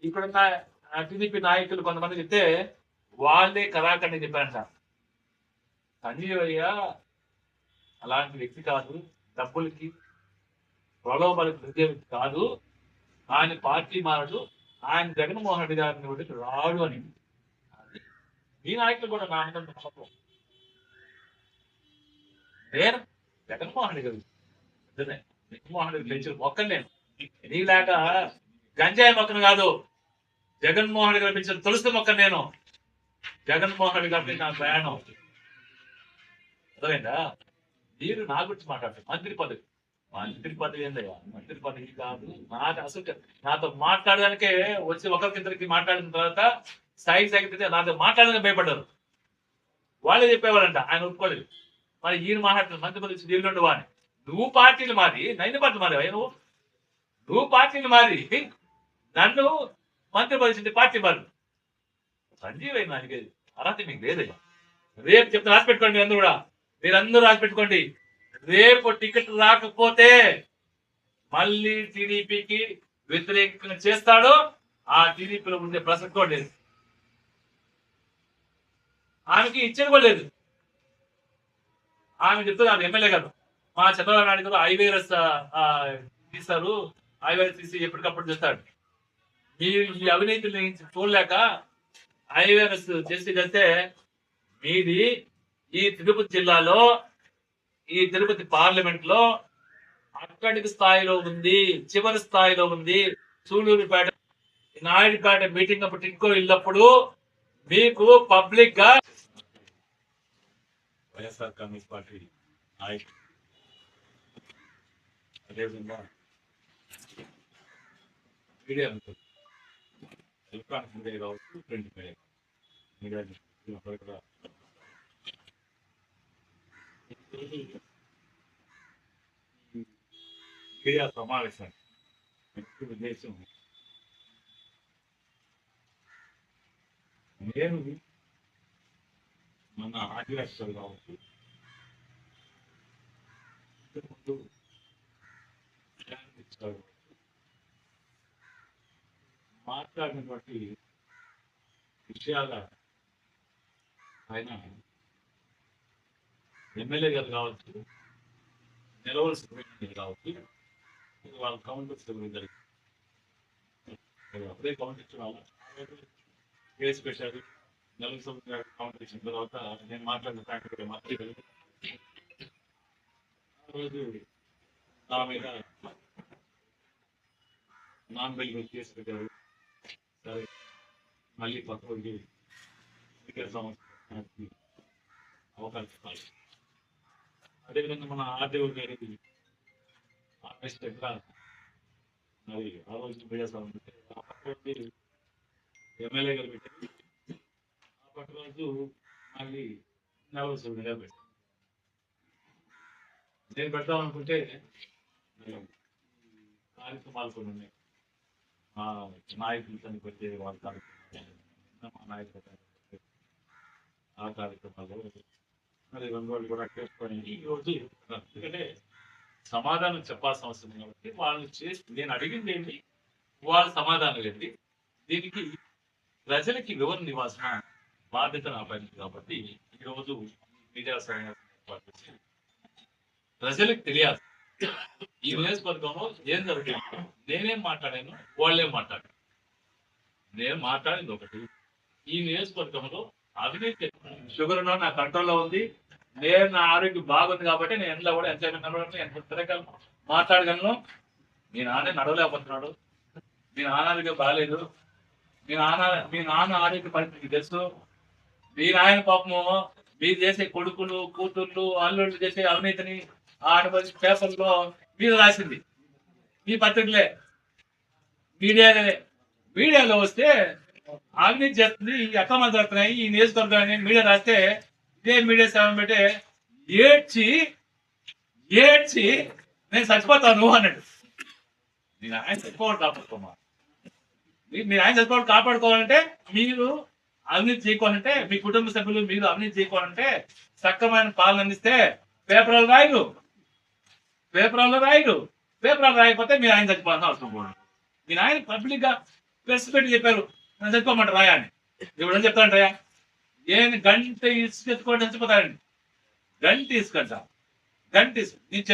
ఇక్కడున్న టీడీపీ నాయకులు కొంతమంది చెప్తే వాళ్ళే కరాఖండి చెప్పారంట. సంజీవయ్య అలాంటి వ్యక్తి కాదు, డబ్బులకి ప్రలోభాలకు వ్యక్తి కాదు, ఆయన పార్టీ మారడు, ఆయన జగన్మోహన్ రెడ్డి గారిని ఒకటి రాడు అని. ఈ నాయకులు కూడా నా మీద నమ్మకం. నేను జగన్మోహన్ రెడ్డి గారు జగన్మోహన్ రెడ్డి పెంచిన మొక్కలు నేను నీలాక గంజాయి మొక్కను కాదు, జగన్మోహన్ రెడ్డి గారు పెంచిన తులసి మొక్కను నేను. జగన్మోహన్ రెడ్డి గారి నా ప్రయాణం అర్థమైందా? మీరు నా గురించి మాట్లాడతారు. మంత్రి పదవి ఏందయ్యా? మంత్రి పదవి కాదు నాకు. అసలు నాతో మాట్లాడడానికే వచ్చి ఒకరికిద్దరికి మాట్లాడిన తర్వాత స్థాయి సెక్రటరీ నాతో మాట్లాడడానికి భయపడ్డారు. వాళ్ళే చెప్పేవాళ్ళంట, ఆయన ఒప్పుకోలేదు. మరి ఈయన మాట్లాడుతున్నారు మంత్రి పదవి వీళ్ళు వాడిని. నువ్వు పార్టీలు మారి నైన్ పార్టీలు మారి నువ్వు పార్టీలు మారి నన్ను మంత్రి పదవి పార్టీ మారు. సంజీవయ్య నాకు అర్హత మీకు లేదయ్యా. రేపు చెప్తే రాసి పెట్టుకోండి, అందరూ కూడా మీరందరూ రాసి పెట్టుకోండి. రేపు టికెట్ రాకపోతే మళ్ళీ టీడీపీకి వ్యతిరేకంగా చేస్తాడు. ఆ టీడీపీలో ఉండే ప్రసక్తి కూడా లేదు. ఆమెకి ఇచ్చేది కూడా లేదు. ఆమె చెప్తుంది ఆమె ఎమ్మెల్యే గారు మా చంద్రబాబు నాయుడు గారు ఐవైరస్ తీస్తారు, ఐవైరస్ తీసి ఎప్పటికప్పుడు చేస్తాడు. మీరు ఈ అవినీతిని చూడలేక ఐవైరస్ చేస్తే మీది ఈ తిరుపతి జిల్లాలో, ఈ తిరుపతి పార్లమెంట్ లో అక్కడికి స్థాయిలో ఉంది, చివరి స్థాయిలో ఉంది. సూళ్ళూరుపేట నాయుడుపేట మీటింగ్ అప్పుడు టిక్కో వెళ్ళినప్పుడు మీకు పబ్లిక్ గా వైఎస్ఆర్ కాంగ్రెస్ పార్టీ నాయకులు అదేవిధంగా మీడియా ఎలక్ట్రానిక్ మీడియా కావచ్చు, ప్రింట్ మీడియా కూడా మీడియా సమావేశాన్ని ముఖ్య ఉద్దేశం నేను మన ఆదివాసులు కావచ్చు మాట్లాడినటువంటి విషయాల ఆయన ఎమ్మెల్యే గారు కావచ్చు, నిలవలసిన కావచ్చు, వాళ్ళ కౌంటర్స్ జరిగింది. అప్పుడే కౌంటర్ ఇచ్చిన కేసు పెట్టారు. నెలల కౌంటర్ ఇచ్చిన తర్వాత నేను మాట్లాడిన ఫ్యాక్టరీ మంత్రి ఆ రోజు నా మీద నాన్ బెయిల్ కేసు పెట్టారు. సరే మళ్ళీ పక్క రోజు సంవత్సరం అవకాశం. అదేవిధంగా మన ఆర్డీఓ గారికి ఆగస్ట్ మరి ఆ రోజు మీడియా ఎమ్మెల్యే గారు పెట్టారు. ఆ పక్క రోజు మళ్ళీ నెలసరిగా పెట్టారు. నేను పెడతామనుకుంటే కార్యక్రమాలు కొన్ని ఉన్నాయి. మా నాయకులు చనిపోతే వాళ్ళ కార్యక్రమాలు, మా నాయకులు ఆ కార్యక్రమాలు మరి రెండు కూడా చేసుకొని ఈరోజు ఎందుకంటే సమాధానం చెప్పాల్సిన అవసరం కాబట్టి వాళ్ళు చేసి నేను అడిగింది ఏంటి, వాళ్ళ సమాధానం ఏంటి, దీనికి ప్రజలకి వివరణ ఇవ్వాల్సిన బాధ్యత నా పైన కాబట్టి ఈరోజు మీడియా ప్రజలకు తెలియాలి ఈ నియోజకవర్గంలో ఏం జరుగుతుంది. నేనేం మాట్లాడాను, వాళ్ళేం మాట్లాడారు. నేను మాట్లాడింది ఒకటి, ఈ నియోజకవర్గంలో అవినీతి షుగర్ నా కంట్రోల్లో ఉంది, నేను నా ఆరోగ్యం బాగుంది కాబట్టి నేను ఎంతలో కూడా ఎంత నడవగలను, ఎంత తిరగలను, మాట్లాడగలను. మీ నాన్న నడవలేకపోతున్నాడు, మీ నాన్నకి బాగాలేదు, మీ నాన్న ఆరోగ్య పరిస్థితికి తెలుసు. మీ నాయన పాపము మీరు చేసే కొడుకులు కూతుర్లు అల్లుళ్ళు చేసే అవినీతిని ఆడపడి పేపర్లో మీరు రాసింది, మీ పత్రికలే మీడియాలో వస్తే అవినీతి చేస్తుంది, ఈ అక్రమాలు జరుగుతున్నాయి ఈ నియోజకవర్గాన్ని మీడియా రాస్తే ఇదే మీడియా సేవ పెట్టి ఏడ్చి నేను చచ్చిపోతాను అన్నాడు. నేను ఆయన చచ్చిపోవడం కాపాడుకోమా, మీరు ఆయన చచ్చిపోవడం కాపాడుకోవాలంటే మీరు అవినీతి చేయకోవాలంటే, మీ కుటుంబ సభ్యులు మీరు అవినీతి చేయకోవాలంటే సక్రమైన పాలన అందిస్తే పేపర్లు రాయరు రాయకపోతే మీరు ఆయన చచ్చిపోవాల్సిన అవసరం కూడా. మీరు ఆయన పబ్లిక్ గా ప్రెస్ పెట్టి చెప్పారు నన్ను చచ్చిపోమంటారు రాయా అని. ఇప్పుడు ఏం చెప్తానంటయా ఏం గంట ఇసుకెత్తుకోండి చచ్చిపోతాడండి. గంట ఇసుకంట, గంట ఇసుక నేను